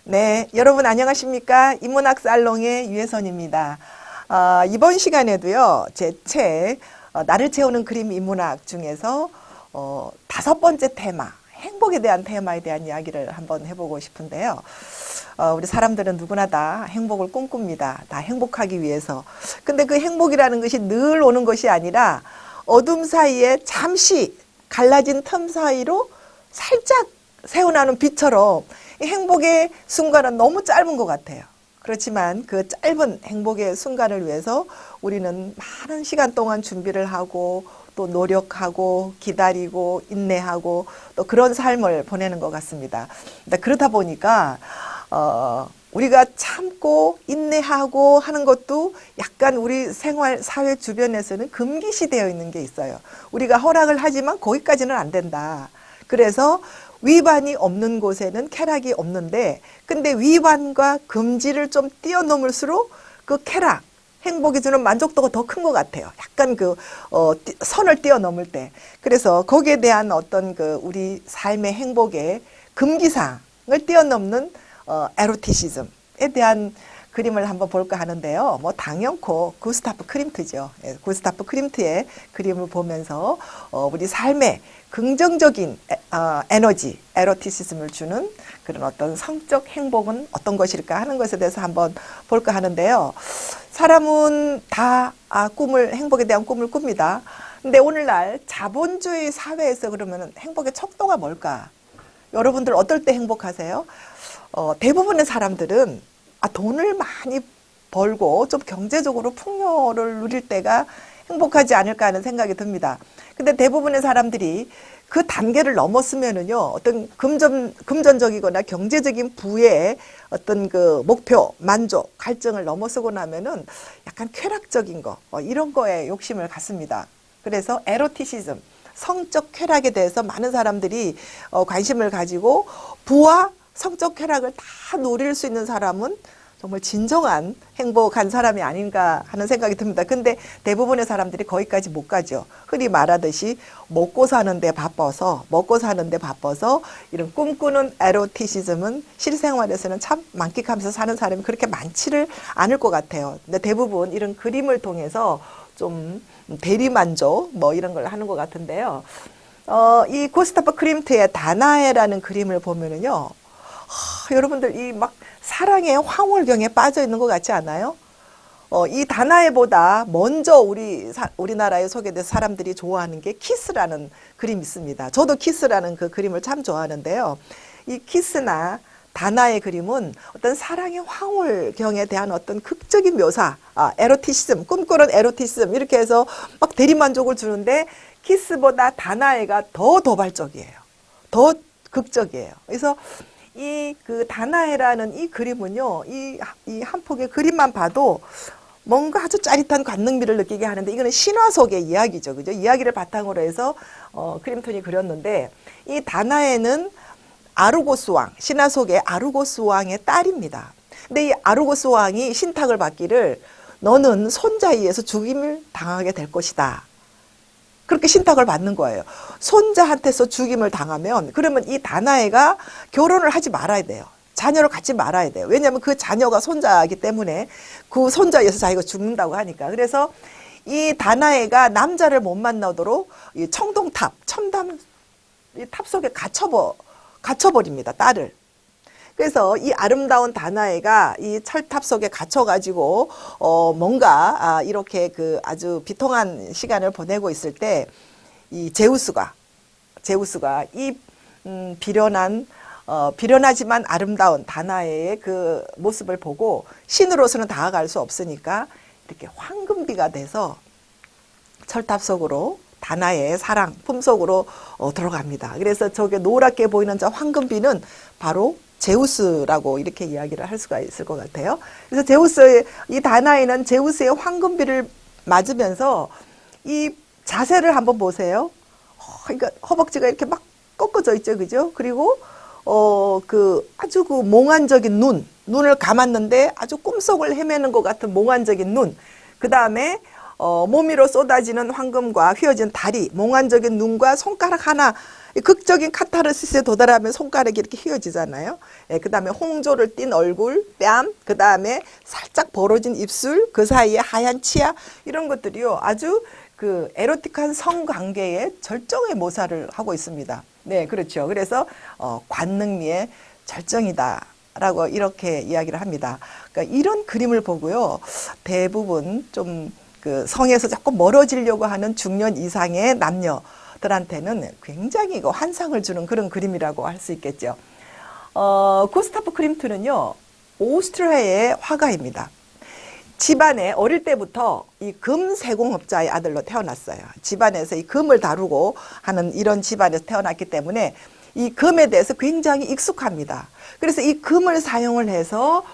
네, 여러분 안녕하십니까? 인문학 살롱의 유혜선입니다. 이번 시간에도요, 제 책 나를 채우는 그림 인문학 중에서 5번째 테마, 행복에 대한 테마에 대한 이야기를 한번 해보고 싶은데요. 우리 사람들은 누구나 다 행복을 꿈꿉니다. 다 행복하기 위해서. 근데 그 행복이라는 것이 늘 오는 것이 아니라 어둠 사이에 잠시 갈라진 틈 사이로 살짝 새어나는 빛처럼 이 행복의 순간은 너무 짧은 것 같아요. 그렇지만 그 짧은 행복의 순간을 위해서 우리는 많은 시간 동안 준비를 하고 또 노력하고 기다리고 인내하고 또 그런 삶을 보내는 것 같습니다. 그러다 보니까 우리가 참고 인내하고 하는 것도 약간 우리 생활 사회 주변에서는 금기시되어 있는 게 있어요. 우리가 허락을 하지만 거기까지는 안 된다. 그래서 위반이 없는 곳에는 쾌락이 없는데, 근데 위반과 금지를 좀 뛰어넘을수록 그 쾌락, 행복이 주는 만족도가 더 큰 것 같아요. 약간 선을 뛰어넘을 때. 그래서 거기에 대한 어떤 우리 삶의 행복의 금기사항을 뛰어넘는 에로티시즘에 대한 그림을 한번 볼까 하는데요. 뭐 당연코 구스타프 크림트죠. 구스타프 크림트의 그림을 보면서 우리 삶의 긍정적인 에너지, 에로티시즘을 주는 그런 어떤 성적 행복은 어떤 것일까 하는 것에 대해서 한번 볼까 하는데요. 사람은 다 행복에 대한 꿈을 꿉니다. 근데 오늘날 자본주의 사회에서 그러면 행복의 척도가 뭘까? 여러분들 어떨 때 행복하세요? 대부분의 사람들은 돈을 많이 벌고 좀 경제적으로 풍요를 누릴 때가 행복하지 않을까 하는 생각이 듭니다. 근데 대부분의 사람들이 그 단계를 넘었으면은요, 어떤 금전적이거나 경제적인 부의 어떤 목표, 만족, 갈증을 넘어서고 나면은 약간 쾌락적인 이런 거에 욕심을 갖습니다. 그래서 에로티시즘, 성적 쾌락에 대해서 많은 사람들이 관심을 가지고 부와 성적 쾌락을 다 누릴 수 있는 사람은 정말 진정한 행복한 사람이 아닌가 하는 생각이 듭니다. 근데 대부분의 사람들이 거기까지 못 가죠. 흔히 말하듯이 먹고 사는데 바빠서 이런 꿈꾸는 에로티시즘은 실생활에서는 참 만끽하면서 사는 사람이 그렇게 많지를 않을 것 같아요. 근데 대부분 이런 그림을 통해서 좀 대리만족 이런 걸 하는 것 같은데요. 이 구스타프 크림트의 다나에라는 그림을 보면은요, 여러분들 이 막 사랑의 황홀경에 빠져 있는 것 같지 않아요? 이 다나에보다 먼저 우리나라에 소개된 사람들이 좋아하는 게 키스라는 그림이 있습니다. 저도 키스라는 그 그림을 참 좋아하는데요. 이 키스나 다나의 그림은 어떤 사랑의 황홀경에 대한 어떤 극적인 묘사, 에로티시즘, 꿈꾸는 에로티시즘 이렇게 해서 막 대리만족을 주는데 키스보다 다나에가 더 도발적이에요. 더 극적이에요. 그래서 이 다나에라는 이 그림은요, 이 한 폭의 그림만 봐도 뭔가 아주 짜릿한 관능미를 느끼게 하는데, 이거는 신화 속의 이야기죠. 그죠? 이야기를 바탕으로 해서, 크림톤이 그렸는데, 이 다나에는 아르고스 왕, 신화 속의 아르고스 왕의 딸입니다. 근데 이 아르고스 왕이 신탁을 받기를 너는 손자에 의해서 죽임을 당하게 될 것이다. 그렇게 신탁을 받는 거예요. 손자한테서 죽임을 당하면 그러면 이 다나에가 결혼을 하지 말아야 돼요. 자녀를 갖지 말아야 돼요. 왜냐하면 그 자녀가 손자이기 때문에 그 손자에 의해서 자기가 죽는다고 하니까. 그래서 이 다나에가 남자를 못 만나도록 이 청동탑, 첨단 탑 속에 갇혀버립니다. 딸을. 그래서 이 아름다운 다나에가 이 철탑 속에 갇혀가지고 뭔가 이렇게 아주 비통한 시간을 보내고 있을 때 이 제우스가 이 비련하지만 아름다운 다나에의 그 모습을 보고 신으로서는 다가갈 수 없으니까 이렇게 황금비가 돼서 철탑 속으로 다나의 사랑 품속으로 들어갑니다. 그래서 저게 노랗게 보이는 저 황금비는 바로 제우스라고 이렇게 이야기를 할 수가 있을 것 같아요. 그래서 이 다나에는 제우스의 황금비를 맞으면서 이 자세를 한번 보세요. 그러니까 허벅지가 이렇게 막 꺾어져 있죠, 그죠? 그리고 아주 그 몽환적인 눈을 감았는데 아주 꿈속을 헤매는 것 같은 몽환적인 눈. 그 다음에 몸 위로 쏟아지는 황금과 휘어진 다리, 몽환적인 눈과 손가락 하나, 극적인 카타르시스에 도달하면 손가락이 이렇게 휘어지잖아요. 예, 그 다음에 홍조를 띤 얼굴, 뺨, 그 다음에 살짝 벌어진 입술, 그 사이에 하얀 치아, 이런 것들이요. 아주 그 에로틱한 성관계의 절정의 모사를 하고 있습니다. 네, 그렇죠. 그래서 관능미의 절정이다라고 이렇게 이야기를 합니다. 그러니까 이런 그림을 보고요. 대부분 좀 그 성에서 자꾸 멀어지려고 하는 중년 이상의 남녀들한테는 굉장히 환상을 주는 그런 그림이라고 할 수 있겠죠. 구스타프 크림트는요, 오스트리아의 화가입니다. 집안에 어릴 때부터 이 금세공업자의 아들로 태어났어요. 집안에서 이 금을 다루고 하는 이런 집안에서 태어났기 때문에 이 금에 대해서 굉장히 익숙합니다. 그래서 이 금을 사용을 해서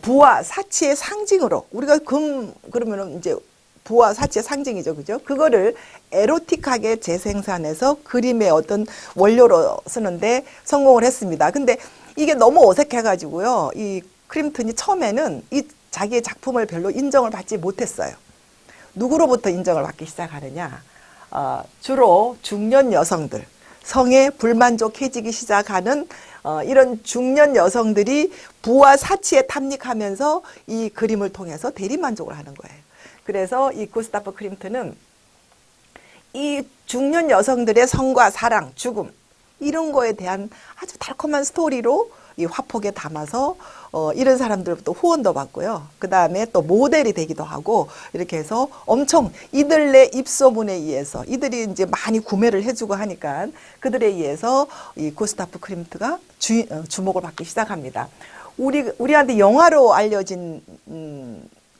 부와 사치의 상징으로, 우리가 금 그러면은 이제 부와 사치의 상징이죠, 그죠? 그거를 에로틱하게 재생산해서 그림의 어떤 원료로 쓰는데 성공을 했습니다. 근데 이게 너무 어색해가지고요, 이 크림튼이 처음에는 이 자기의 작품을 별로 인정을 받지 못했어요. 누구로부터 인정을 받기 시작하느냐? 주로 중년 여성들, 성에 불만족해지기 시작하는 이런 중년 여성들이 부와 사치에 탐닉하면서 이 그림을 통해서 대리만족을 하는 거예요. 그래서 이 구스타프 크림트는 이 중년 여성들의 성과 사랑, 죽음, 이런 거에 대한 아주 달콤한 스토리로 이 화폭에 담아서 이런 사람들부터 후원도 받고요. 그 다음에 또 모델이 되기도 하고, 이렇게 해서 엄청 이들의 입소문에 의해서, 이들이 이제 많이 구매를 해주고 하니까 그들에 의해서 이 구스타프 크림트가 주목을 받기 시작합니다. 우리한테 영화로 알려진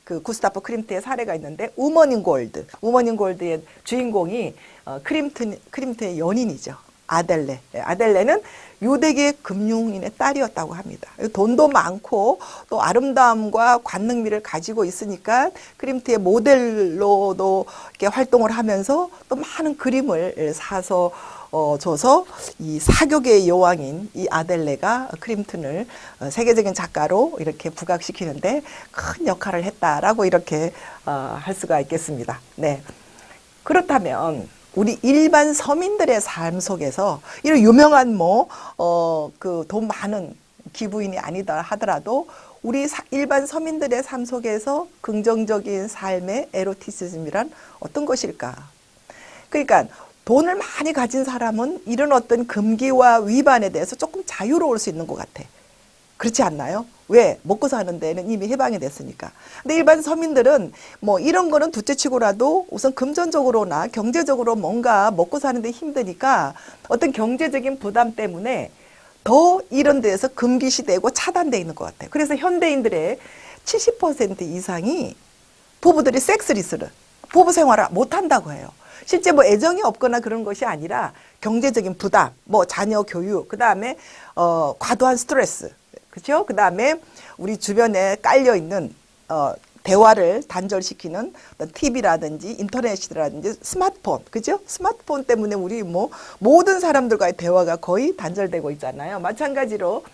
그 구스타프 크림트의 사례가 있는데, 우먼 인 골드. 우먼 인 골드의 주인공이 크림트의 연인이죠. 아델레. 아델레는 유대계 금융인의 딸이었다고 합니다. 돈도 많고 또 아름다움과 관능미를 가지고 있으니까 크림트의 모델로도 이렇게 활동을 하면서 또 많은 그림을 사서 줘서 이 사교계의 여왕인 이 아델레가 크림튼을 세계적인 작가로 이렇게 부각시키는데 큰 역할을 했다라고 이렇게 할 수가 있겠습니다. 네. 그렇다면 우리 일반 서민들의 삶 속에서 이런 유명한 그 돈 많은 기부인이 아니다 하더라도 우리 일반 서민들의 삶 속에서 긍정적인 삶의 에로티시즘이란 어떤 것일까? 그러니까 돈을 많이 가진 사람은 이런 어떤 금기와 위반에 대해서 조금 자유로울 수 있는 것 같아. 그렇지 않나요? 왜? 먹고 사는 데는 이미 해방이 됐으니까. 근데 일반 서민들은 뭐 이런 거는 둘째치고라도 우선 금전적으로나 경제적으로 뭔가 먹고 사는데 힘드니까 어떤 경제적인 부담 때문에 더 이런 데에서 금기시되고 차단돼 있는 것 같아요. 그래서 현대인들의 70% 이상이 부부들이 섹스리스를, 부부 생활을 못한다고 해요. 실제 뭐 애정이 없거나 그런 것이 아니라 경제적인 부담, 뭐 자녀 교육, 그 다음에 과도한 스트레스, 그렇죠? 그 다음에 우리 주변에 깔려 있는 대화를 단절시키는 TV라든지 인터넷이라든지 스마트폰, 그죠? 스마트폰 때문에 우리 뭐 모든 사람들과의 대화가 거의 단절되고 있잖아요. 마찬가지로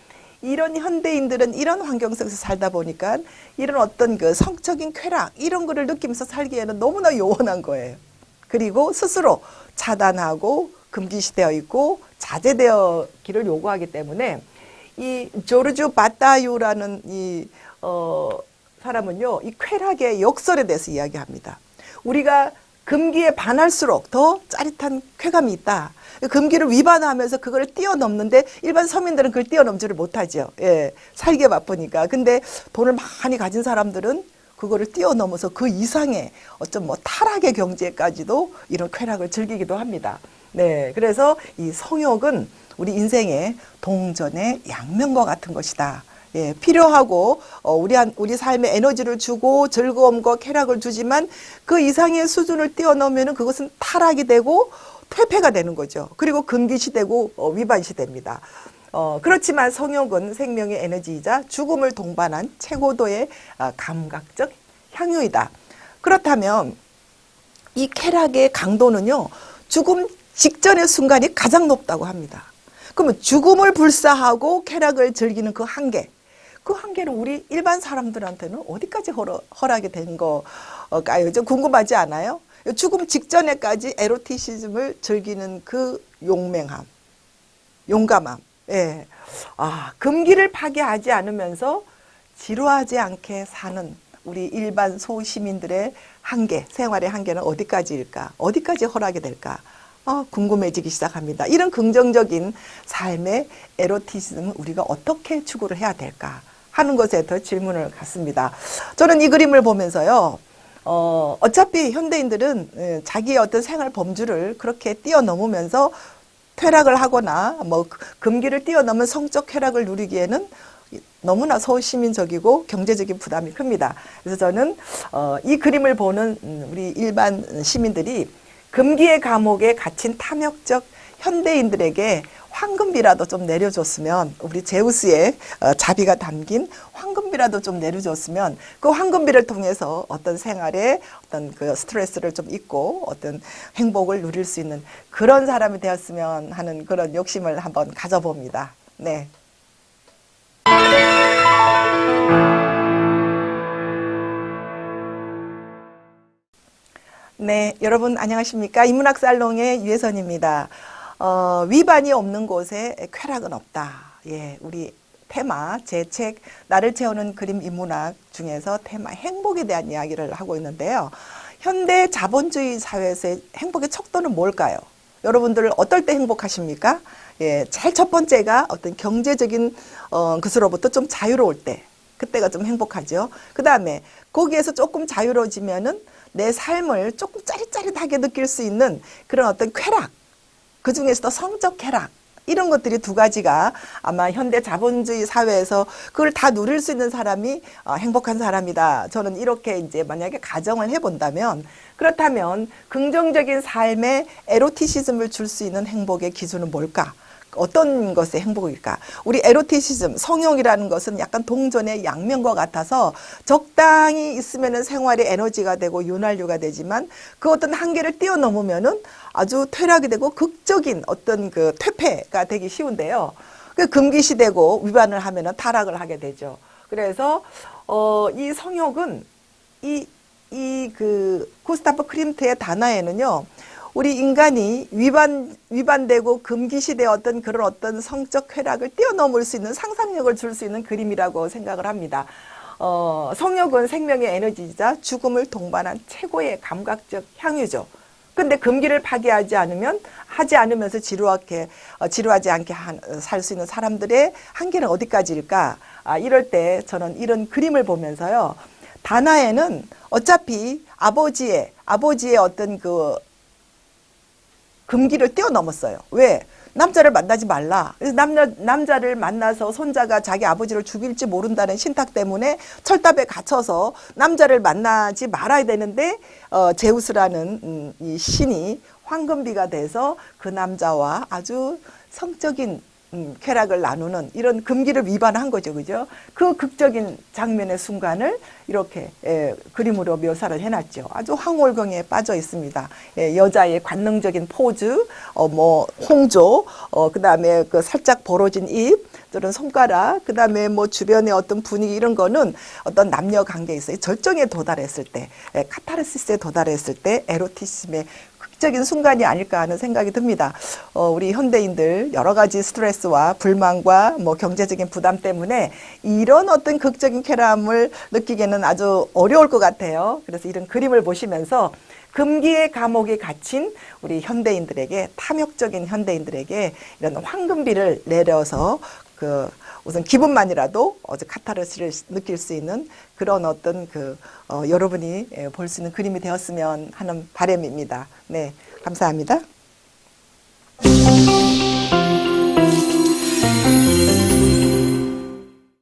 이런 현대인들은 이런 환경 속에서 살다 보니까 이런 어떤 그 성적인 쾌락 이런 거를 느끼면서 살기에는 너무나 요원한 거예요. 그리고 스스로 차단하고 금기시되어 있고 자제되기를 요구하기 때문에 이 조르주 바타유라는 이 사람은요, 이 쾌락의 역설에 대해서 이야기합니다. 우리가 금기에 반할수록 더 짜릿한 쾌감이 있다. 금기를 위반하면서 그걸 뛰어넘는데 일반 서민들은 그걸 뛰어넘지를 못하죠. 예, 살기에 바쁘니까. 근데 돈을 많이 가진 사람들은 그거를 뛰어넘어서 그 이상의 어쩜 뭐 타락의 경지에까지도 이런 쾌락을 즐기기도 합니다. 네, 그래서 이 성욕은 우리 인생의 동전의 양면과 같은 것이다. 예, 필요하고 우리 삶에 에너지를 주고 즐거움과 쾌락을 주지만 그 이상의 수준을 뛰어넘으면 그것은 타락이 되고 퇴폐가 되는 거죠. 그리고 금기시되고 위반시됩니다. 그렇지만 성욕은 생명의 에너지이자 죽음을 동반한 최고도의 감각적 향유이다. 그렇다면 이 쾌락의 강도는요, 죽음 직전의 순간이 가장 높다고 합니다. 그러면 죽음을 불사하고 쾌락을 즐기는 그 한계. 그 한계는 우리 일반 사람들한테는 어디까지 허락이 된 거일까요? 좀 궁금하지 않아요? 죽음 직전에까지 에로티시즘을 즐기는 그 용맹함, 용감함. 예. 금기를 파괴하지 않으면서 지루하지 않게 사는 우리 일반 소시민들의 한계, 생활의 한계는 어디까지일까? 어디까지 허락이 될까? 궁금해지기 시작합니다. 이런 긍정적인 삶의 에로티시즘을 우리가 어떻게 추구를 해야 될까 하는 것에 더 질문을 갖습니다. 저는 이 그림을 보면서요, 어차피 현대인들은 자기의 어떤 생활 범주를 그렇게 뛰어넘으면서 쾌락을 하거나 뭐 금기를 뛰어넘은 성적 쾌락을 누리기에는 너무나 소시민적이고 경제적인 부담이 큽니다. 그래서 저는 이 그림을 보는 우리 일반 시민들이 금기의 감옥에 갇힌 탐욕적 현대인들에게 황금비라도 좀 내려줬으면, 우리 제우스의 자비가 담긴 황금비라도 좀 내려줬으면 그 황금비를 통해서 어떤 생활에 어떤 그 스트레스를 좀 잊고 어떤 행복을 누릴 수 있는 그런 사람이 되었으면 하는 그런 욕심을 한번 가져봅니다. 네. 네, 여러분 안녕하십니까? 인문학 살롱의 유혜선입니다. 위반이 없는 곳에 쾌락은 없다. 예, 우리 테마, 제 책 나를 채우는 그림 인문학 중에서 테마 행복에 대한 이야기를 하고 있는데요. 현대 자본주의 사회에서의 행복의 척도는 뭘까요? 여러분들 어떨 때 행복하십니까? 예, 제일 첫 번째가 어떤 경제적인 것으로부터 좀 자유로울 때, 그때가 좀 행복하죠. 그 다음에 거기에서 조금 자유로워지면은 내 삶을 조금 짜릿짜릿하게 느낄 수 있는 그런 어떤 쾌락, 그 중에서도 성적 쾌락, 이런 것들이 두 가지가 아마 현대 자본주의 사회에서 그걸 다 누릴 수 있는 사람이 행복한 사람이다. 저는 이렇게 이제 만약에 가정을 해본다면, 그렇다면 긍정적인 삶에 에로티시즘을 줄 수 있는 행복의 기준은 뭘까? 어떤 것의 행복일까? 우리 에로티시즘, 성욕이라는 것은 약간 동전의 양면과 같아서 적당히 있으면은 생활에 에너지가 되고 윤활유가 되지만 그 어떤 한계를 뛰어넘으면은 아주 퇴락이 되고 극적인 어떤 그 퇴폐가 되기 쉬운데요. 그 금기시되고 위반을 하면은 타락을 하게 되죠. 그래서 이 성욕은 그 구스타프 크림트의 단어에는요, 우리 인간이 위반되고 금기시대 어떤 그런 어떤 성적 쾌락을 뛰어넘을 수 있는 상상력을 줄 수 있는 그림이라고 생각을 합니다. 성욕은 생명의 에너지이자 죽음을 동반한 최고의 감각적 향유죠. 근데 금기를 파괴하지 않으면서 지루하지 않게 살 수 있는 사람들의 한계는 어디까지일까? 이럴 때 저는 이런 그림을 보면서요, 다나에는 어차피 아버지의 어떤 그 금기를 뛰어넘었어요. 왜? 남자를 만나지 말라. 그래서 남자를 만나서 손자가 자기 아버지를 죽일지 모른다는 신탁 때문에 철답에 갇혀서 남자를 만나지 말아야 되는데, 제우스라는 이 신이 황금비가 돼서 그 남자와 아주 성적인 쾌락을 나누는 이런 금기를 위반한 거죠. 그죠? 그 극적인 장면의 순간을 이렇게 그림으로 묘사를 해놨죠. 아주 황홀경에 빠져 있습니다. 여자의 관능적인 포즈, 홍조, 그 다음에 그 살짝 벌어진 입, 저런 손가락, 그 다음에 뭐 주변의 어떤 분위기, 이런 거는 어떤 남녀 관계에 있어요. 절정에 도달했을 때, 카타르시스에 도달했을 때 에로티즘의 극적인 순간이 아닐까 하는 생각이 듭니다. 우리 현대인들 여러 가지 스트레스와 불만과 뭐 경제적인 부담 때문에 이런 어떤 극적인 쾌감을 느끼기에는 아주 어려울 것 같아요. 그래서 이런 그림을 보시면서 금기의 감옥에 갇힌 우리 현대인들에게, 탐욕적인 현대인들에게 이런 황금비를 내려서 우선 기분만이라도 카타르시를 느낄 수 있는 그런 어떤 여러분이 볼 수 있는 그림이 되었으면 하는 바람입니다. 네, 감사합니다.